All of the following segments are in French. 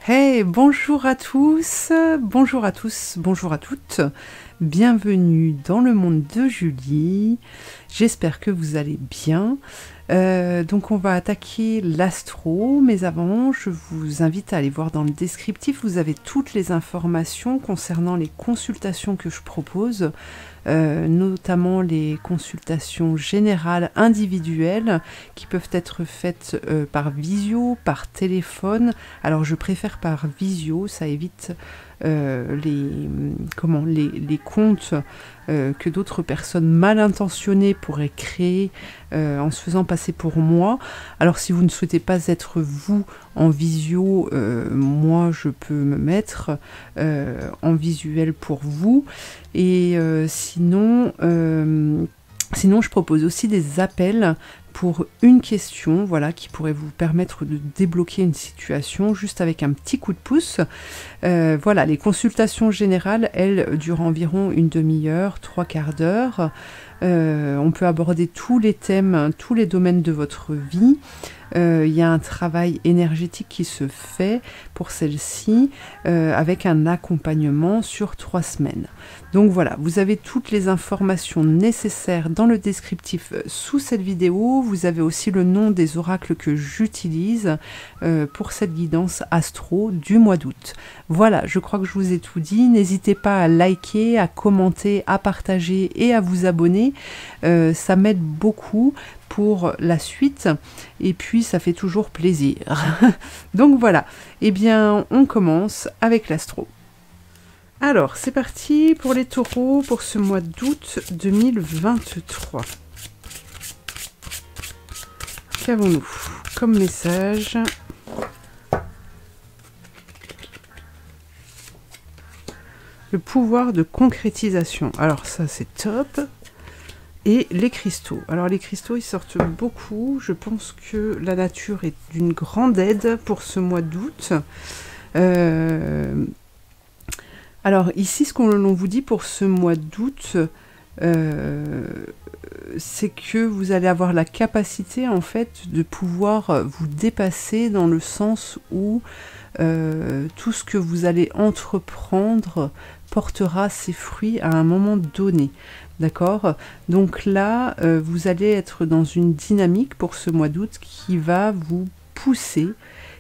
Hey, bonjour à tous, bonjour à tous, bonjour à toutes. Bienvenue dans le monde de Julie. J'espère que vous allez bien. Donc on va attaquer l'astro, mais avant, je vous invite à aller voir dans le descriptif. Vous avez toutes les informations concernant les consultations que je propose, notamment les consultations générales individuelles qui peuvent être faites par visio, par téléphone. Alors je préfère par visio, ça évite les comptes que d'autres personnes mal intentionnées pourraient créer en se faisant passer pour moi. Alors si vous ne souhaitez pas être vous en visio, moi je peux me mettre en visuel pour vous. Et sinon, je propose aussi des appels pour une question, voilà, qui pourrait vous permettre de débloquer une situation juste avec un petit coup de pouce. Voilà, les consultations générales, elles durent environ une demi-heure, 3/4 d'heure. On peut aborder tous les thèmes, tous les domaines de votre vie. Il y a un travail énergétique qui se fait pour celle-ci avec un accompagnement sur 3 semaines. Donc voilà, vous avez toutes les informations nécessaires dans le descriptif sous cette vidéo. Vous avez aussi le nom des oracles que j'utilise pour cette guidance astro du mois d'août. Voilà, je crois que je vous ai tout dit. N'hésitez pas à liker, à commenter, à partager et à vous abonner. Ça m'aide beaucoup pour la suite et puis ça fait toujours plaisir. Donc voilà, eh bien on commence avec l'astro. Alors c'est parti pour les taureaux pour ce mois d'août 2023. Qu'avons-nous comme message? Le pouvoir de concrétisation. Alors ça c'est top. Et les cristaux. Alors les cristaux, ils sortent beaucoup. Je pense que la nature est d'une grande aide pour ce mois d'août. Alors ici, ce qu'on vous dit pour ce mois d'août, c'est que vous allez avoir la capacité en fait de pouvoir vous dépasser dans le sens où tout ce que vous allez entreprendre portera ses fruits à un moment donné. D'accord? Donc là, vous allez être dans une dynamique pour ce mois d'août qui va vous pousser,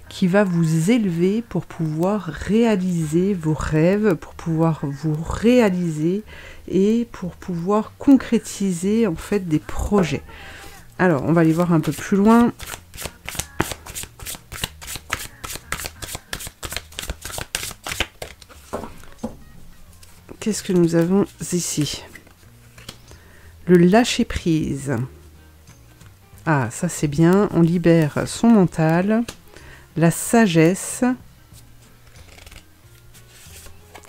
qui va vous élever pour pouvoir réaliser vos rêves, pour pouvoir vous réaliser et pour pouvoir concrétiser en fait des projets. Alors, on va aller voir un peu plus loin. Qu'est-ce que nous avons ici? Le lâcher-prise. Ah, ça c'est bien. On libère son mental. La sagesse,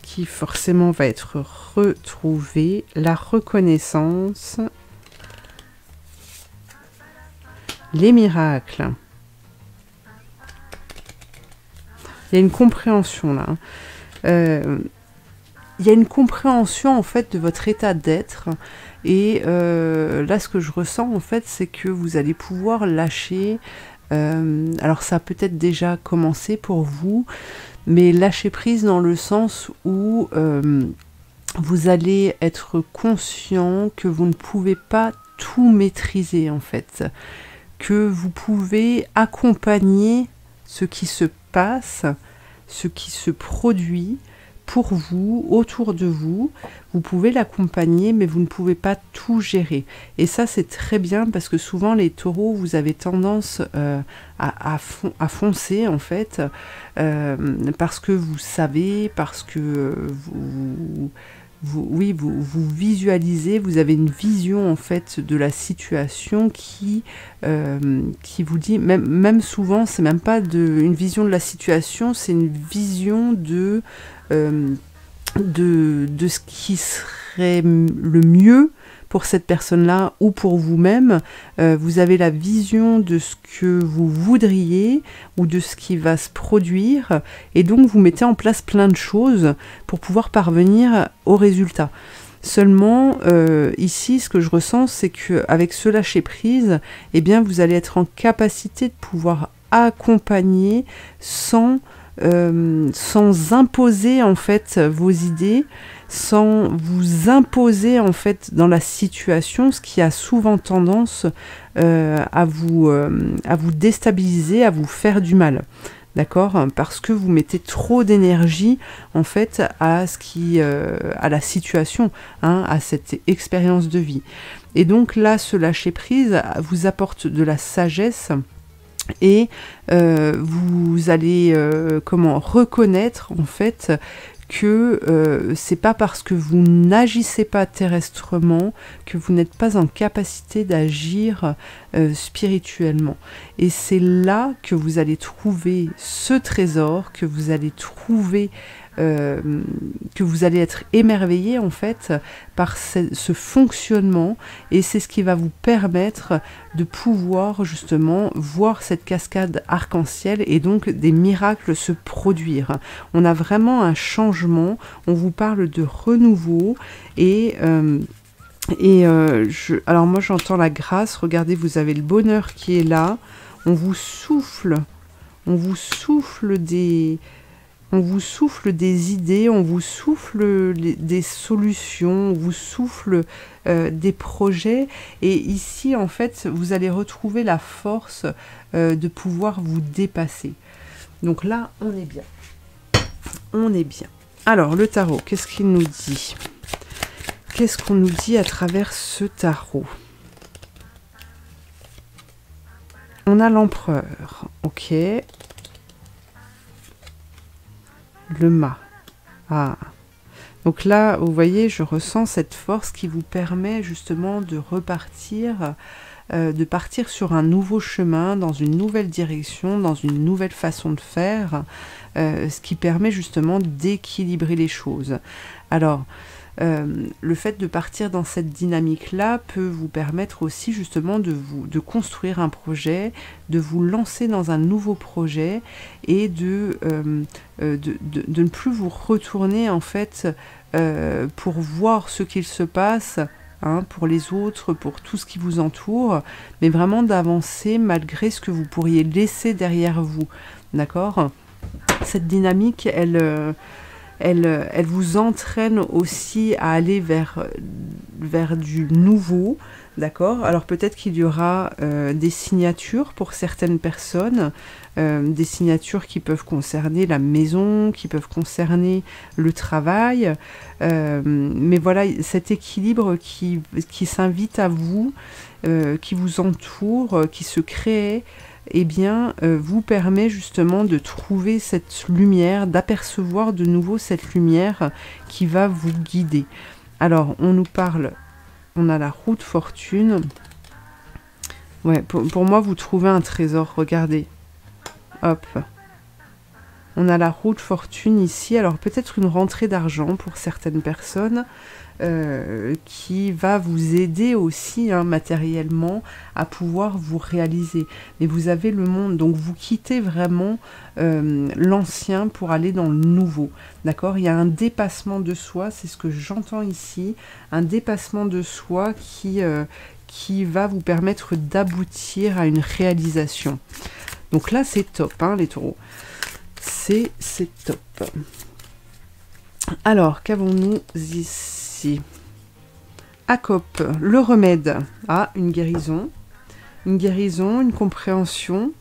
qui forcément va être retrouvée. La reconnaissance. Les miracles. Il y a une compréhension là. Il y a une compréhension en fait de votre état d'être. Et là, ce que je ressens, en fait, c'est que vous allez pouvoir lâcher. Alors, ça a peut-être déjà commencé pour vous, mais lâcher prise dans le sens où vous allez être conscient que vous ne pouvez pas tout maîtriser, en fait. Que vous pouvez accompagner ce qui se passe, ce qui se produit, pour vous, autour de vous, vous pouvez l'accompagner, mais vous ne pouvez pas tout gérer. Et ça, c'est très bien parce que souvent, les taureaux, vous avez tendance à foncer, en fait, parce que vous savez, parce que vous visualisez, vous avez une vision, en fait, de la situation qui vous dit, même souvent, c'est même pas une vision de la situation, c'est une vision de ce qui serait le mieux pour cette personne-là ou pour vous-même. Vous avez la vision de ce que vous voudriez ou de ce qui va se produire et donc vous mettez en place plein de choses pour pouvoir parvenir au résultat. Seulement, ici, ce que je ressens, c'est qu'avec ce lâcher-prise, eh bien, vous allez être en capacité de pouvoir accompagner sans sans imposer en fait vos idées, sans vous imposer en fait dans la situation, ce qui a souvent tendance à vous déstabiliser, à vous faire du mal. D'accord? Parce que vous mettez trop d'énergie en fait à la situation, hein, à cette expérience de vie. Et donc là, ce lâcher prise vous apporte de la sagesse et vous allez reconnaître en fait que c'est pas parce que vous n'agissez pas terrestrement que vous n'êtes pas en capacité d'agir spirituellement. Et c'est là que vous allez trouver ce trésor, que vous allez trouver, que vous allez être émerveillé en fait par ce fonctionnement, et c'est ce qui va vous permettre de pouvoir justement voir cette cascade arc-en-ciel et donc des miracles se produire. On a vraiment un changement, on vous parle de renouveau alors moi j'entends la grâce, regardez, vous avez le bonheur qui est là, on vous souffle des idées, on vous souffle des solutions, on vous souffle des projets, et ici en fait vous allez retrouver la force de pouvoir vous dépasser. Donc là on est bien, on est bien. Alors le tarot, qu'est-ce qu'il nous dit? Qu'est-ce qu'on nous dit à travers ce tarot? On a l'empereur, ok. Le mât. Ah. Donc là, vous voyez, je ressens cette force qui vous permet justement de repartir, de partir sur un nouveau chemin, dans une nouvelle direction, dans une nouvelle façon de faire, ce qui permet justement d'équilibrer les choses. Alors, le fait de partir dans cette dynamique-là peut vous permettre aussi justement de construire un projet, de vous lancer dans un nouveau projet et de ne plus vous retourner en fait pour voir ce qu'il se passe, hein, pour les autres, pour tout ce qui vous entoure, mais vraiment d'avancer malgré ce que vous pourriez laisser derrière vous. D'accord? Cette dynamique, elle vous entraîne aussi à aller vers du nouveau, d'accord? Alors peut-être qu'il y aura des signatures pour certaines personnes, des signatures qui peuvent concerner la maison, qui peuvent concerner le travail, mais voilà, cet équilibre qui s'invite à vous, qui vous entoure, qui se crée, eh bien, vous permet justement de trouver cette lumière, d'apercevoir de nouveau cette lumière qui va vous guider. Alors, on nous parle, on a la roue de fortune. Ouais, pour moi, vous trouvez un trésor, regardez. Hop. On a la roue de fortune ici, alors peut-être une rentrée d'argent pour certaines personnes, qui va vous aider aussi hein, matériellement à pouvoir vous réaliser. Mais vous avez le monde, donc vous quittez vraiment l'ancien pour aller dans le nouveau. D'accord? Il y a un dépassement de soi, c'est ce que j'entends ici, un dépassement de soi qui va vous permettre d'aboutir à une réalisation. Donc là, c'est top, hein, les taureaux. C'est top. Alors, qu'avons-nous ici? Acope, le remède. Ah, une guérison, une compréhension.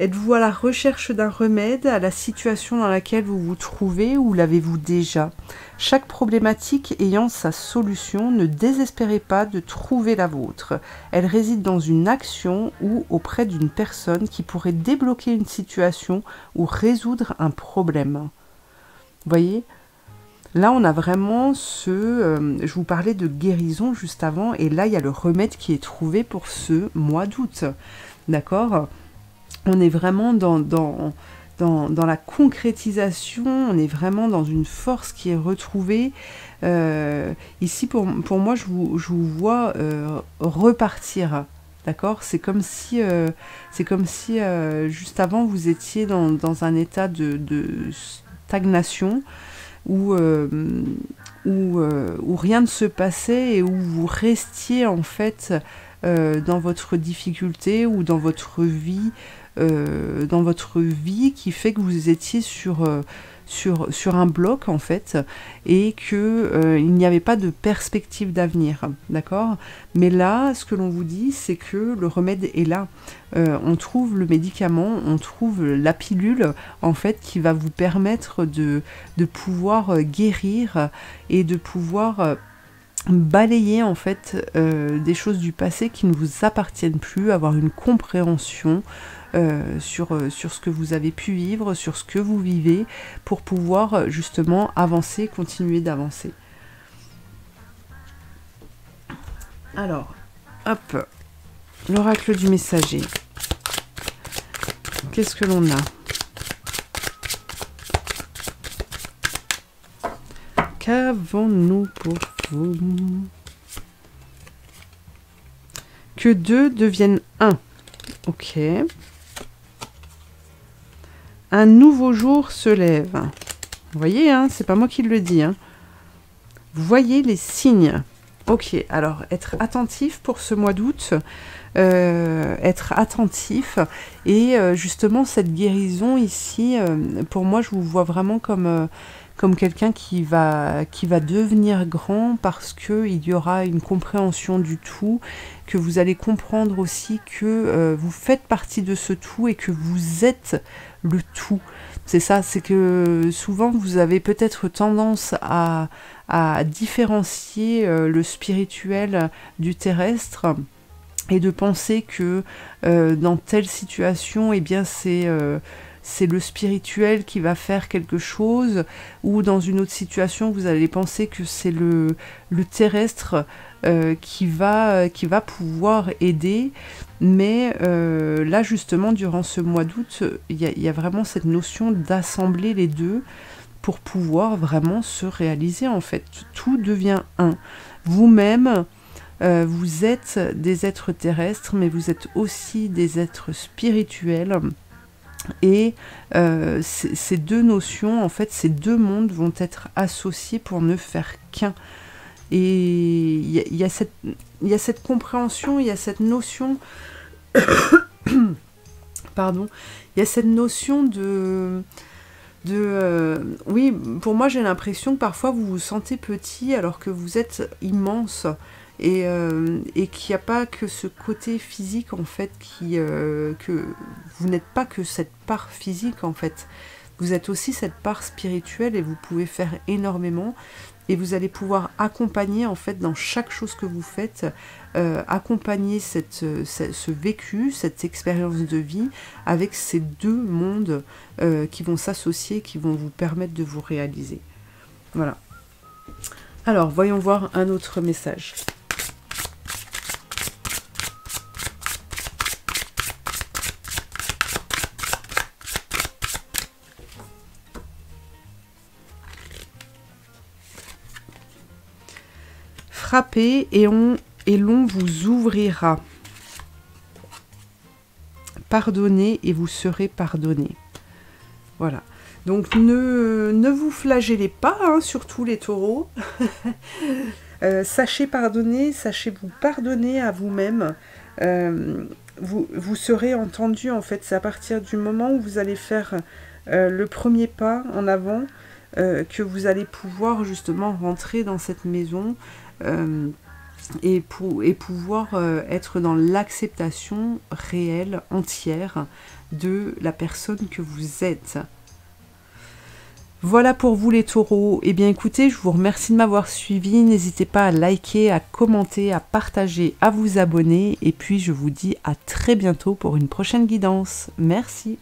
Êtes-vous à la recherche d'un remède à la situation dans laquelle vous vous trouvez ou l'avez-vous déjà? Chaque problématique ayant sa solution, ne désespérez pas de trouver la vôtre. Elle réside dans une action ou auprès d'une personne qui pourrait débloquer une situation ou résoudre un problème. Vous voyez? Là, on a vraiment je vous parlais de guérison juste avant, et là, il y a le remède qui est trouvé pour ce mois d'août. D'accord? On est vraiment dans la concrétisation, on est vraiment dans une force qui est retrouvée. Ici, pour moi, je vous vois repartir. D'accord? C'est comme si juste avant, vous étiez dans un état de stagnation, où rien ne se passait et où vous restiez en fait dans votre difficulté ou dans votre vie dans votre vie qui fait que vous étiez sur un bloc en fait, et que il n'y avait pas de perspective d'avenir, d'accord? Mais là, ce que l'on vous dit, c'est que le remède est là. On trouve le médicament, on trouve la pilule en fait qui va vous permettre de pouvoir guérir et de pouvoir balayer en fait des choses du passé qui ne vous appartiennent plus, avoir une compréhension sur ce que vous avez pu vivre, sur ce que vous vivez, pour pouvoir justement avancer, continuer d'avancer. Alors, hop, l'oracle du messager. Qu'est-ce que l'on a? Qu'avons-nous pour vous? Que 2 deviennent 1. Ok. Un nouveau jour se lève. Vous voyez, hein, c'est pas moi qui le dis. Hein. Vous voyez les signes. Ok, alors être attentif pour ce mois d'août. Être attentif. Et justement, cette guérison ici, pour moi, je vous vois vraiment comme quelqu'un qui va devenir grand, parce qu'il y aura une compréhension du tout, que vous allez comprendre aussi que vous faites partie de ce tout et que vous êtes le tout. C'est ça, c'est que souvent vous avez peut-être tendance à différencier le spirituel du terrestre, et de penser que dans telle situation, eh bien c'est le spirituel qui va faire quelque chose, ou dans une autre situation, vous allez penser que c'est le terrestre qui va pouvoir aider. Mais là, justement, durant ce mois d'août, il y a vraiment cette notion d'assembler les deux pour pouvoir vraiment se réaliser, en fait. Tout devient un. Vous-même, vous êtes des êtres terrestres, mais vous êtes aussi des êtres spirituels. Et ces deux notions, en fait, ces deux mondes vont être associés pour ne faire qu'un. Et il y a cette compréhension, il y a cette notion... Pardon. Il y a cette notion oui, pour moi, j'ai l'impression que parfois, vous vous sentez petit alors que vous êtes immense. Et qu'il n'y a pas que ce côté physique, en fait, que vous n'êtes pas que cette part physique, en fait. Vous êtes aussi cette part spirituelle, et vous pouvez faire énormément. Et vous allez pouvoir accompagner, en fait, dans chaque chose que vous faites, accompagner ce vécu, cette expérience de vie, avec ces deux mondes qui vont s'associer, qui vont vous permettre de vous réaliser. Voilà. Alors, voyons voir un autre message. Frappez et l'on vous ouvrira. Pardonnez et vous serez pardonné. Voilà. Donc ne vous flagellez pas, hein, surtout les taureaux. Sachez pardonner, sachez vous pardonner à vous-même. Vous serez entendu, en fait. C'est à partir du moment où vous allez faire le premier pas en avant que vous allez pouvoir justement rentrer dans cette maison. Et pouvoir être dans l'acceptation réelle, entière, de la personne que vous êtes. Voilà pour vous les taureaux. Eh bien écoutez, je vous remercie de m'avoir suivi. N'hésitez pas à liker, à commenter, à partager, à vous abonner. Et puis je vous dis à très bientôt pour une prochaine guidance. Merci.